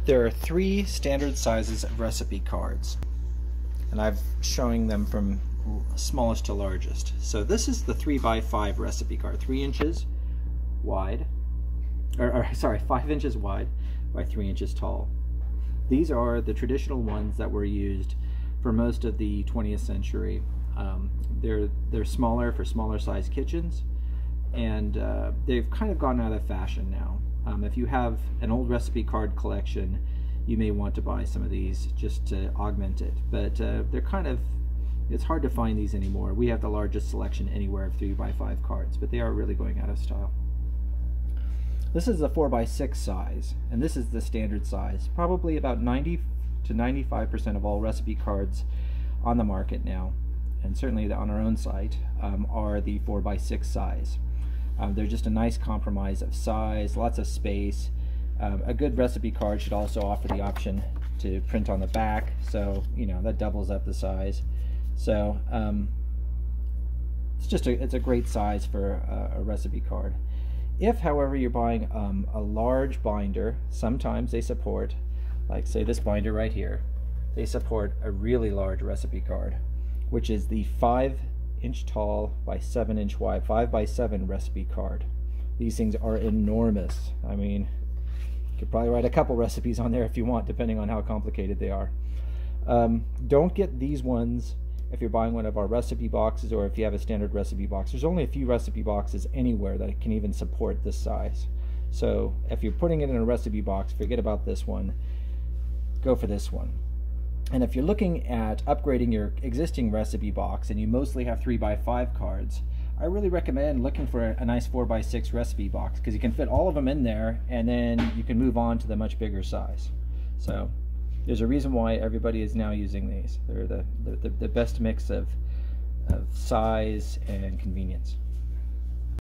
There are three standard sizes of recipe cards, and I'm showing them from smallest to largest. So this is the 3x5 recipe card, 3 inches wide, sorry, 5 inches wide by 3 inches tall. These are the traditional ones that were used for most of the 20th century. They're smaller for smaller size kitchens, and they've kind of gone out of fashion now. If you have an old recipe card collection, you may want to buy some of these just to augment it, but they're kind of, it's hard to find these anymore. We have the largest selection anywhere of 3x5 cards, but they are really going out of style. This is the 4x6 size, and this is the standard size. Probably about 90 to 95% of all recipe cards on the market now, and certainly on our own site, are the 4x6 size. They're just a nice compromise of size, lots of space. A good recipe card should also offer the option to print on the back, so you know that doubles up the size. So it's a great size for a recipe card. If, however, you're buying a large binder, sometimes they support, like say this binder right here, they support a really large recipe card, which is the 5-inch tall by 7-inch wide 5x7 recipe card. These things are enormous. I mean, you could probably write a couple recipes on there if you want, depending on how complicated they are. Don't get these ones if you're buying one of our recipe boxes, or if you have a standard recipe box. There's only a few recipe boxes anywhere that can even support this size. So if you're putting it in a recipe box, forget about this one. Go for this one. And if you're looking at upgrading your existing recipe box and you mostly have 3x5 cards, I really recommend looking for a nice 4x6 recipe box, because you can fit all of them in there and then you can move on to the much bigger size. So there's a reason why everybody is now using these. They're the best mix of size and convenience.